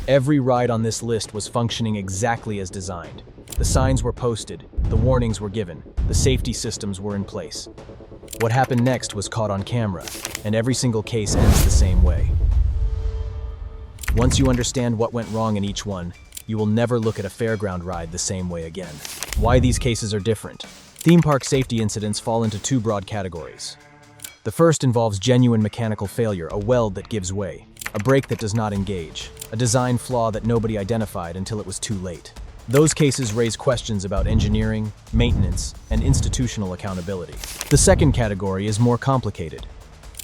Every ride on this list was functioning exactly as designed. The signs were posted, the warnings were given, the safety systems were in place. What happened next was caught on camera, and every single case ends the same way. Once you understand what went wrong in each one, you will never look at a fairground ride the same way again. Why these cases are different. Theme park safety incidents fall into two broad categories. The first involves genuine mechanical failure, a weld that gives way, a brake that does not engage, a design flaw that nobody identified until it was too late. Those cases raise questions about engineering, maintenance, and institutional accountability. The second category is more complicated.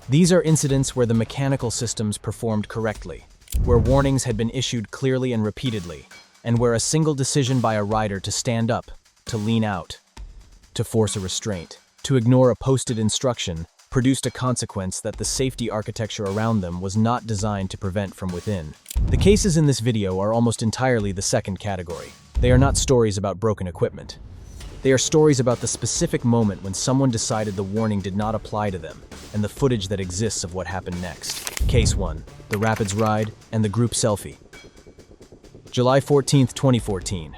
These are incidents where the mechanical systems performed correctly, where warnings had been issued clearly and repeatedly, and where a single decision by a rider to stand up, to lean out, to force a restraint, to ignore a posted instruction, produced a consequence that the safety architecture around them was not designed to prevent from within. The cases in this video are almost entirely the second category. They are not stories about broken equipment. They are stories about the specific moment when someone decided the warning did not apply to them, and the footage that exists of what happened next. Case 1. The Rapids Ride and the Group Selfie. July 14, 2014.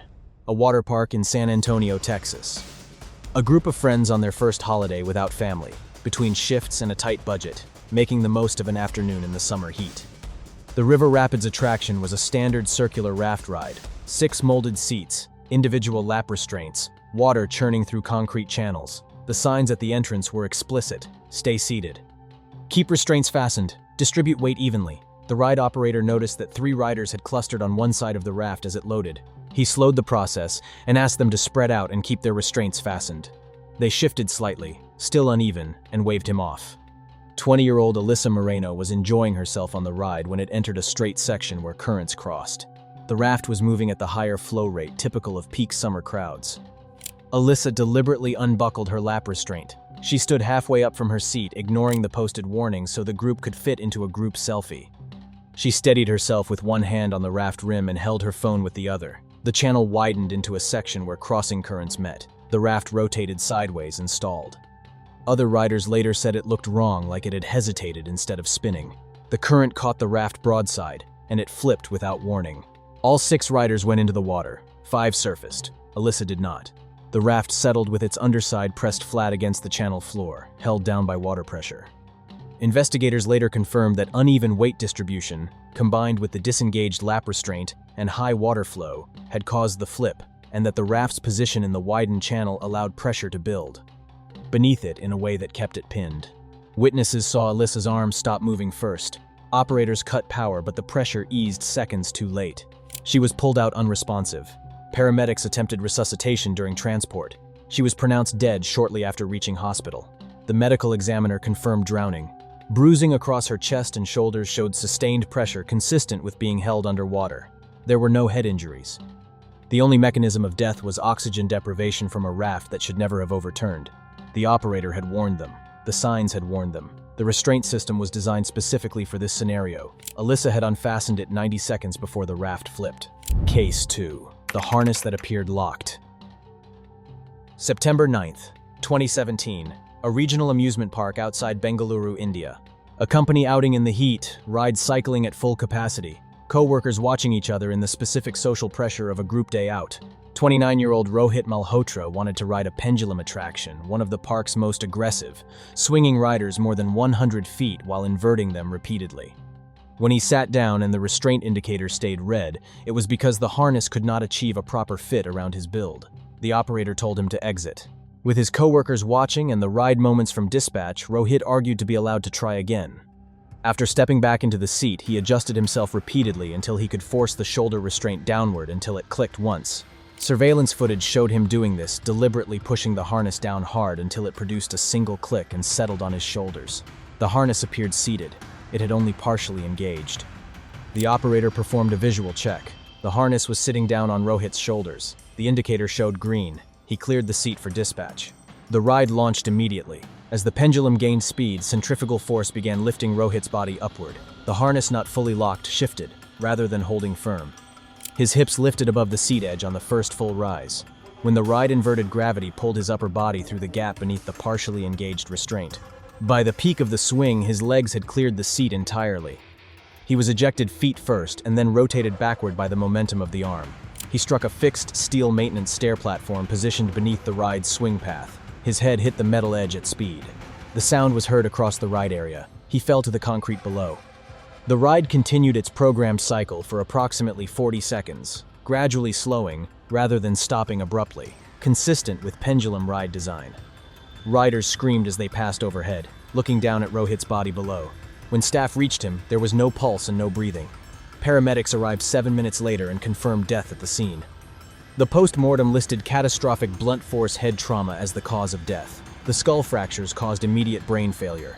A water park in San Antonio, Texas. A group of friends on their first holiday without family, between shifts and a tight budget, making the most of an afternoon in the summer heat. The River Rapids attraction was a standard circular raft ride, 6 molded seats, individual lap restraints, water churning through concrete channels. The signs at the entrance were explicit: stay seated. Keep restraints fastened, distribute weight evenly. The ride operator noticed that 3 riders had clustered on one side of the raft as it loaded. He slowed the process and asked them to spread out and keep their restraints fastened. They shifted slightly, still uneven, and waved him off. 20-year-old Alyssa Moreno was enjoying herself on the ride when it entered a straight section where currents crossed. The raft was moving at the higher flow rate typical of peak summer crowds. Alyssa deliberately unbuckled her lap restraint. She stood halfway up from her seat, ignoring the posted warnings so the group could fit into a group selfie. She steadied herself with one hand on the raft rim and held her phone with the other. The channel widened into a section where crossing currents met. The raft rotated sideways and stalled. Other riders later said it looked wrong, like it had hesitated instead of spinning. The current caught the raft broadside, and it flipped without warning. All 6 riders went into the water. 5 surfaced. Alyssa did not. The raft settled with its underside pressed flat against the channel floor, held down by water pressure. Investigators later confirmed that uneven weight distribution, combined with the disengaged lap restraint and high water flow, had caused the flip, and that the raft's position in the widened channel allowed pressure to build beneath it in a way that kept it pinned. Witnesses saw Alyssa's arm stop moving first. Operators cut power, but the pressure eased seconds too late. She was pulled out unresponsive. Paramedics attempted resuscitation during transport. She was pronounced dead shortly after reaching hospital. The medical examiner confirmed drowning. Bruising across her chest and shoulders showed sustained pressure consistent with being held underwater. There were no head injuries. The only mechanism of death was oxygen deprivation from a raft that should never have overturned. The operator had warned them. The signs had warned them. The restraint system was designed specifically for this scenario. Alyssa had unfastened it 90 seconds before the raft flipped. Case 2. The harness that appeared locked. September 9th, 2017. A regional amusement park outside Bengaluru, India. A company outing in the heat, rides cycling at full capacity. Co-workers watching each other in the specific social pressure of a group day out. 29-year-old Rohit Malhotra wanted to ride a pendulum attraction, one of the park's most aggressive, swinging riders more than 100 feet while inverting them repeatedly. When he sat down and the restraint indicator stayed red, it was because the harness could not achieve a proper fit around his build. The operator told him to exit. With his co-workers watching and the ride moments from dispatch, Rohit argued to be allowed to try again. After stepping back into the seat, he adjusted himself repeatedly until he could force the shoulder restraint downward until it clicked once. Surveillance footage showed him doing this, deliberately pushing the harness down hard until it produced a single click and settled on his shoulders. The harness appeared seated. It had only partially engaged. The operator performed a visual check. The harness was sitting down on Rohit's shoulders. The indicator showed green. He cleared the seat for dispatch. The ride launched immediately. As the pendulum gained speed, centrifugal force began lifting Rohit's body upward. The harness, not fully locked, shifted, rather than holding firm. His hips lifted above the seat edge on the first full rise. When the ride inverted gravity pulled his upper body through the gap beneath the partially engaged restraint. By the peak of the swing, his legs had cleared the seat entirely. He was ejected feet first and then rotated backward by the momentum of the arm. He struck a fixed steel maintenance stair platform positioned beneath the ride's swing path. His head hit the metal edge at speed. The sound was heard across the ride area. He fell to the concrete below. The ride continued its programmed cycle for approximately 40 seconds, gradually slowing rather than stopping abruptly, consistent with pendulum ride design. Riders screamed as they passed overhead, looking down at Rohit's body below. When staff reached him, there was no pulse and no breathing. Paramedics arrived 7 minutes later and confirmed death at the scene. The post-mortem listed catastrophic blunt force head trauma as the cause of death. The skull fractures caused immediate brain failure.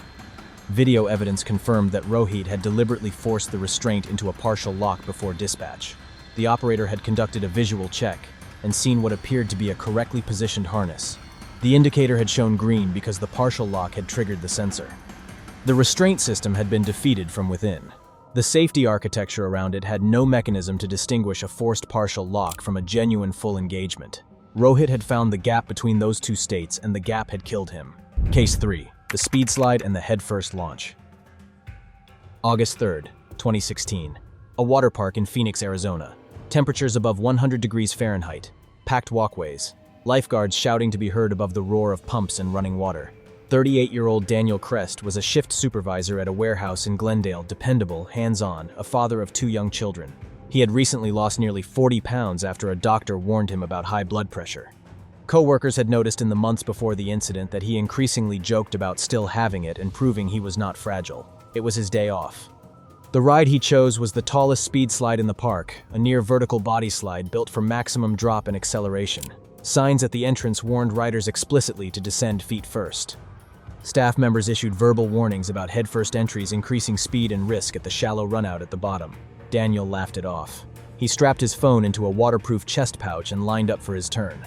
Video evidence confirmed that Rohit had deliberately forced the restraint into a partial lock before dispatch. The operator had conducted a visual check and seen what appeared to be a correctly positioned harness. The indicator had shown green because the partial lock had triggered the sensor. The restraint system had been defeated from within. The safety architecture around it had no mechanism to distinguish a forced partial lock from a genuine full engagement. Rohit had found the gap between those two states, and the gap had killed him. Case 3. The speed slide and the head-first launch. August 3rd, 2016. A water park in Phoenix, Arizona. Temperatures above 100 degrees Fahrenheit. Packed walkways. Lifeguards shouting to be heard above the roar of pumps and running water. 38-year-old Daniel Crest was a shift supervisor at a warehouse in Glendale, dependable, hands-on, a father of 2 young children. He had recently lost nearly 40 pounds after a doctor warned him about high blood pressure. Co-workers had noticed in the months before the incident that he increasingly joked about still having it and proving he was not fragile. It was his day off. The ride he chose was the tallest speed slide in the park, a near-vertical body slide built for maximum drop and acceleration. Signs at the entrance warned riders explicitly to descend feet first. Staff members issued verbal warnings about head-first entries increasing speed and risk at the shallow runout at the bottom. Daniel laughed it off. He strapped his phone into a waterproof chest pouch and lined up for his turn.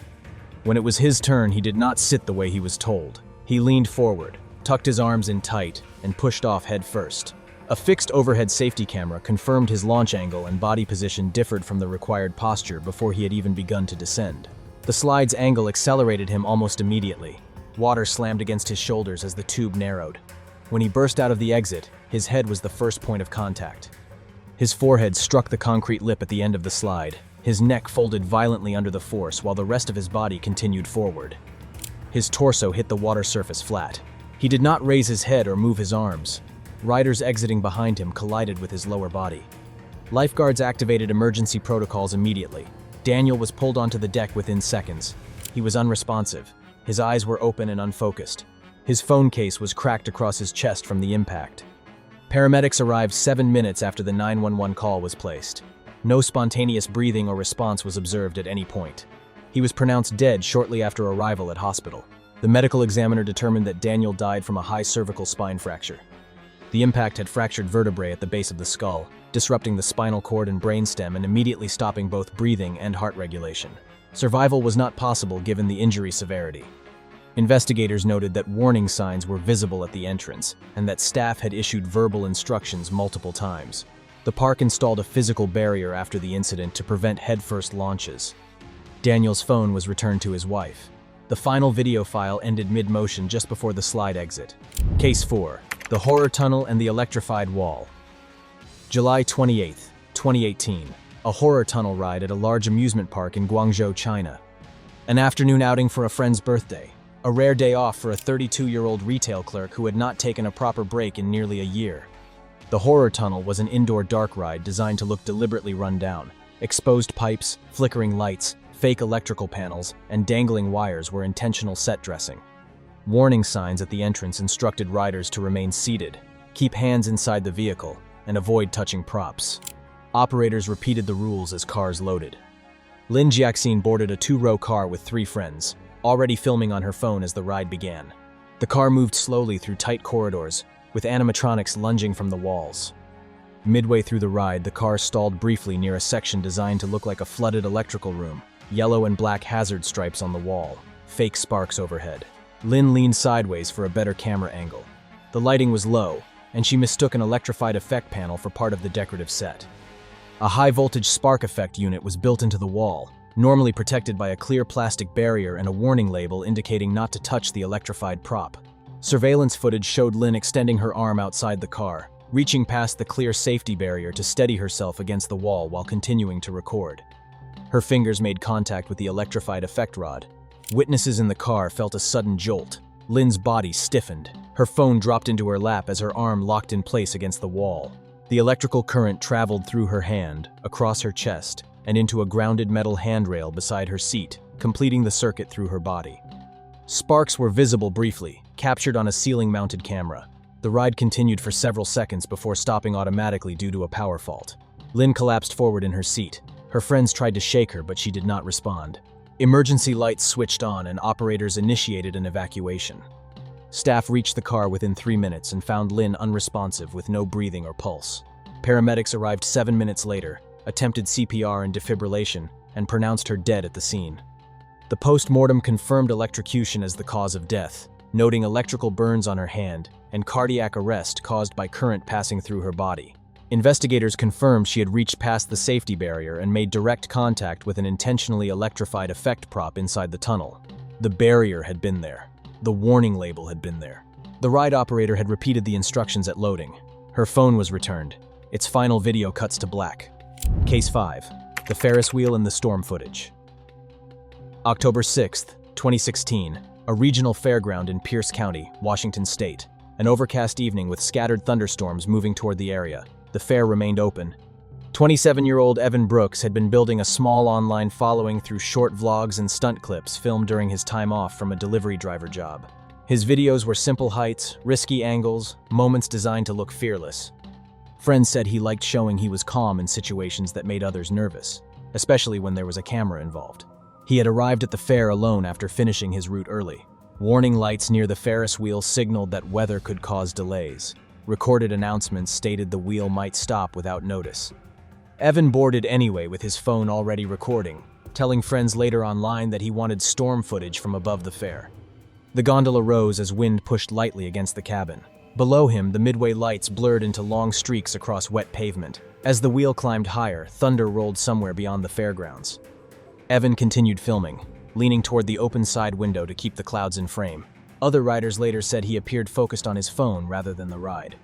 When it was his turn, he did not sit the way he was told. He leaned forward, tucked his arms in tight, and pushed off head first. A fixed overhead safety camera confirmed his launch angle and body position differed from the required posture before he had even begun to descend. The slide's angle accelerated him almost immediately. Water slammed against his shoulders as the tube narrowed. When he burst out of the exit, his head was the first point of contact. His forehead struck the concrete lip at the end of the slide. His neck folded violently under the force while the rest of his body continued forward. His torso hit the water surface flat. He did not raise his head or move his arms. Riders exiting behind him collided with his lower body. Lifeguards activated emergency protocols immediately. Daniel was pulled onto the deck within seconds. He was unresponsive. His eyes were open and unfocused. His phone case was cracked across his chest from the impact. Paramedics arrived 7 minutes after the 911 call was placed. No spontaneous breathing or response was observed at any point. He was pronounced dead shortly after arrival at hospital. The medical examiner determined that Daniel died from a high cervical spine fracture. The impact had fractured vertebrae at the base of the skull, disrupting the spinal cord and brainstem and immediately stopping both breathing and heart regulation. Survival was not possible given the injury severity. Investigators noted that warning signs were visible at the entrance and that staff had issued verbal instructions multiple times. The park installed a physical barrier after the incident to prevent head-first launches. Daniel's phone was returned to his wife. The final video file ended mid-motion just before the slide exit. Case 4. The Horror Tunnel and the Electrified Wall. July 28, 2018. A horror tunnel ride at a large amusement park in Guangzhou, China. An afternoon outing for a friend's birthday. A rare day off for a 32-year-old retail clerk who had not taken a proper break in nearly a year. The Horror Tunnel was an indoor dark ride designed to look deliberately run down. Exposed pipes, flickering lights, fake electrical panels, and dangling wires were intentional set dressing. Warning signs at the entrance instructed riders to remain seated, keep hands inside the vehicle, and avoid touching props. Operators repeated the rules as cars loaded. Lin Jiaxin boarded a 2-row car with 3 friends, already filming on her phone as the ride began. The car moved slowly through tight corridors, with animatronics lunging from the walls. Midway through the ride, the car stalled briefly near a section designed to look like a flooded electrical room, yellow and black hazard stripes on the wall, fake sparks overhead. Lin leaned sideways for a better camera angle. The lighting was low, and she mistook an electrified effect panel for part of the decorative set. A high-voltage spark effect unit was built into the wall, normally protected by a clear plastic barrier and a warning label indicating not to touch the electrified prop. Surveillance footage showed Lin extending her arm outside the car, reaching past the clear safety barrier to steady herself against the wall while continuing to record. Her fingers made contact with the electrified effect rod. Witnesses in the car felt a sudden jolt. Lynn's body stiffened. Her phone dropped into her lap as her arm locked in place against the wall. The electrical current traveled through her hand, across her chest, and into a grounded metal handrail beside her seat, completing the circuit through her body. Sparks were visible briefly, captured on a ceiling-mounted camera. The ride continued for several seconds before stopping automatically due to a power fault. Lynn collapsed forward in her seat. Her friends tried to shake her, but she did not respond. Emergency lights switched on and operators initiated an evacuation. Staff reached the car within 3 minutes and found Lynn unresponsive with no breathing or pulse. Paramedics arrived 7 minutes later, attempted CPR and defibrillation, and pronounced her dead at the scene. The post-mortem confirmed electrocution as the cause of death, noting electrical burns on her hand and cardiac arrest caused by current passing through her body. Investigators confirmed she had reached past the safety barrier and made direct contact with an intentionally electrified effect prop inside the tunnel. The barrier had been there. The warning label had been there. The ride operator had repeated the instructions at loading. Her phone was returned. Its final video cuts to black. Case 5. The Ferris wheel and the storm footage. October 6, 2016, a regional fairground in Pierce County, Washington State. An overcast evening with scattered thunderstorms moving toward the area. The fair remained open. 27-year-old Evan Brooks had been building a small online following through short vlogs and stunt clips filmed during his time off from a delivery driver job. His videos were simple heights, risky angles, moments designed to look fearless. Friends said he liked showing he was calm in situations that made others nervous, especially when there was a camera involved. He had arrived at the fair alone after finishing his route early. Warning lights near the Ferris wheel signaled that weather could cause delays. Recorded announcements stated the wheel might stop without notice. Evan boarded anyway with his phone already recording, telling friends later online that he wanted storm footage from above the fair. The gondola rose as wind pushed lightly against the cabin. Below him, the midway lights blurred into long streaks across wet pavement. As the wheel climbed higher, thunder rolled somewhere beyond the fairgrounds. Evan continued filming, leaning toward the open side window to keep the clouds in frame. Other riders later said he appeared focused on his phone rather than the ride.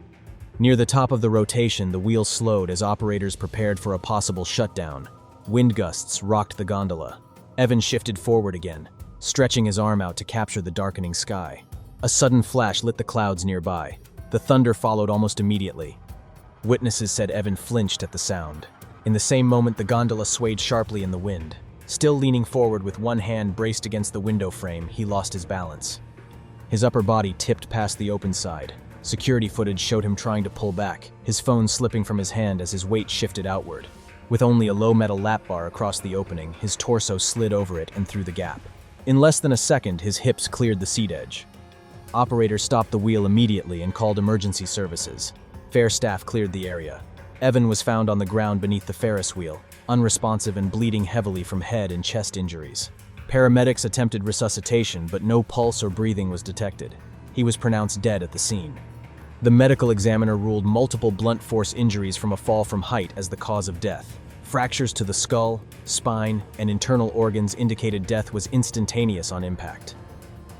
Near the top of the rotation, the wheel slowed as operators prepared for a possible shutdown. Wind gusts rocked the gondola. Evan shifted forward again, stretching his arm out to capture the darkening sky. A sudden flash lit the clouds nearby. The thunder followed almost immediately. Witnesses said Evan flinched at the sound. In the same moment, the gondola swayed sharply in the wind. Still leaning forward with one hand braced against the window frame, he lost his balance. His upper body tipped past the open side. Security footage showed him trying to pull back, his phone slipping from his hand as his weight shifted outward. With only a low metal lap bar across the opening, his torso slid over it and through the gap. In less than a second, his hips cleared the seat edge. Operators stopped the wheel immediately and called emergency services. Fair staff cleared the area. Evan was found on the ground beneath the Ferris wheel, unresponsive and bleeding heavily from head and chest injuries. Paramedics attempted resuscitation, but no pulse or breathing was detected. He was pronounced dead at the scene. The medical examiner ruled multiple blunt force injuries from a fall from height as the cause of death. Fractures to the skull, spine, and internal organs indicated death was instantaneous on impact.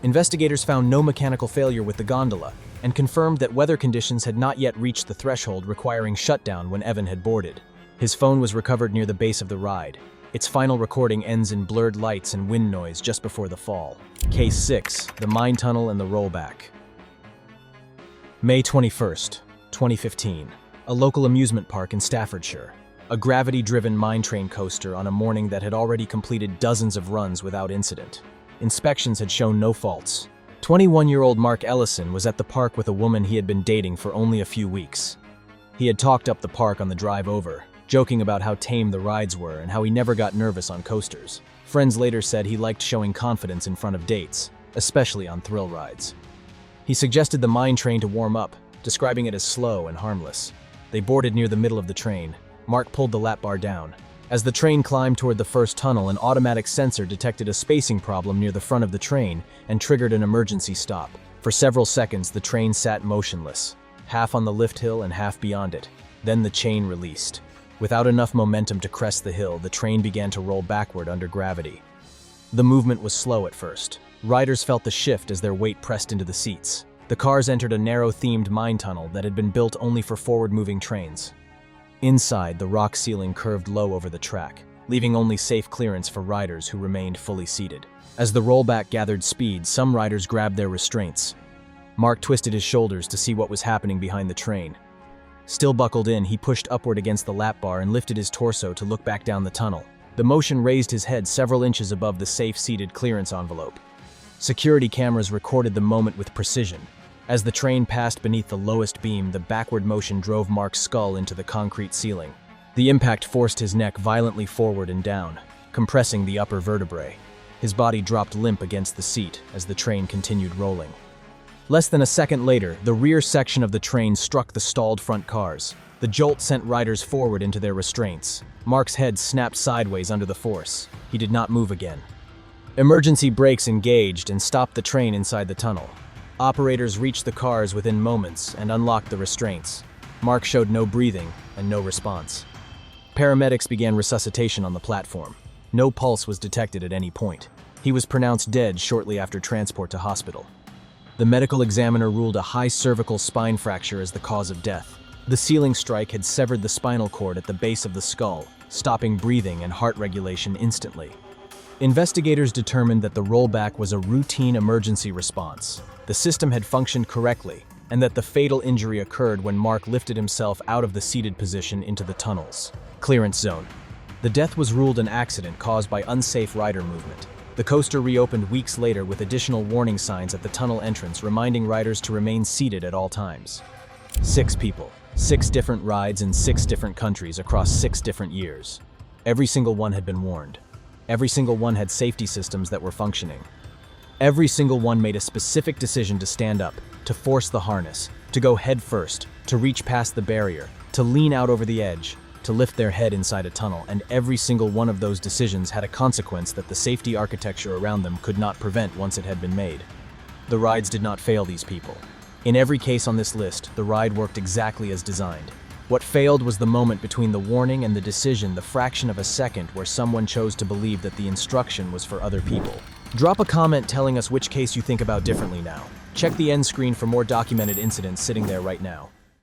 Investigators found no mechanical failure with the gondola and confirmed that weather conditions had not yet reached the threshold requiring shutdown when Evan had boarded. His phone was recovered near the base of the ride. Its final recording ends in blurred lights and wind noise just before the fall. Case 6, the mine tunnel and the rollback. May 21st, 2015. A local amusement park in Staffordshire. A gravity-driven mine train coaster on a morning that had already completed dozens of runs without incident. Inspections had shown no faults. 21-year-old Mark Ellison was at the park with a woman he had been dating for only a few weeks. He had talked up the park on the drive over, joking about how tame the rides were and how he never got nervous on coasters. Friends later said he liked showing confidence in front of dates, especially on thrill rides. He suggested the mine train to warm up, describing it as slow and harmless. They boarded near the middle of the train. Mark pulled the lap bar down. As the train climbed toward the first tunnel, an automatic sensor detected a spacing problem near the front of the train and triggered an emergency stop. For several seconds, the train sat motionless, half on the lift hill and half beyond it. Then the chain released. Without enough momentum to crest the hill, the train began to roll backward under gravity. The movement was slow at first. Riders felt the shift as their weight pressed into the seats. The cars entered a narrow-themed mine tunnel that had been built only for forward-moving trains. Inside, the rock ceiling curved low over the track, leaving only safe clearance for riders who remained fully seated. As the rollback gathered speed, some riders grabbed their restraints. Mark twisted his shoulders to see what was happening behind the train. Still buckled in, he pushed upward against the lap bar and lifted his torso to look back down the tunnel. The motion raised his head several inches above the safe-seated clearance envelope. Security cameras recorded the moment with precision. As the train passed beneath the lowest beam, the backward motion drove Mark's skull into the concrete ceiling. The impact forced his neck violently forward and down, compressing the upper vertebrae. His body dropped limp against the seat as the train continued rolling. Less than a second later, the rear section of the train struck the stalled front cars. The jolt sent riders forward into their restraints. Mark's head snapped sideways under the force. He did not move again. Emergency brakes engaged and stopped the train inside the tunnel. Operators reached the cars within moments and unlocked the restraints. Mark showed no breathing and no response. Paramedics began resuscitation on the platform. No pulse was detected at any point. He was pronounced dead shortly after transport to hospital. The medical examiner ruled a high cervical spine fracture as the cause of death. The ceiling strike had severed the spinal cord at the base of the skull, stopping breathing and heart regulation instantly. Investigators determined that the rollback was a routine emergency response. The system had functioned correctly, and that the fatal injury occurred when Mark lifted himself out of the seated position into the tunnel's clearance zone. The death was ruled an accident caused by unsafe rider movement. The coaster reopened weeks later with additional warning signs at the tunnel entrance reminding riders to remain seated at all times. 6 people, 6 different rides in 6 different countries across 6 different years. Every single one had been warned. Every single one had safety systems that were functioning. Every single one made a specific decision to stand up, to force the harness, to go head first, to reach past the barrier, to lean out over the edge, to lift their head inside a tunnel, and every single one of those decisions had a consequence that the safety architecture around them could not prevent once it had been made. The rides did not fail these people. In every case on this list, the ride worked exactly as designed. What failed was the moment between the warning and the decision, the fraction of a second where someone chose to believe that the instruction was for other people. Drop a comment telling us which case you think about differently now. Check the end screen for more documented incidents sitting there right now.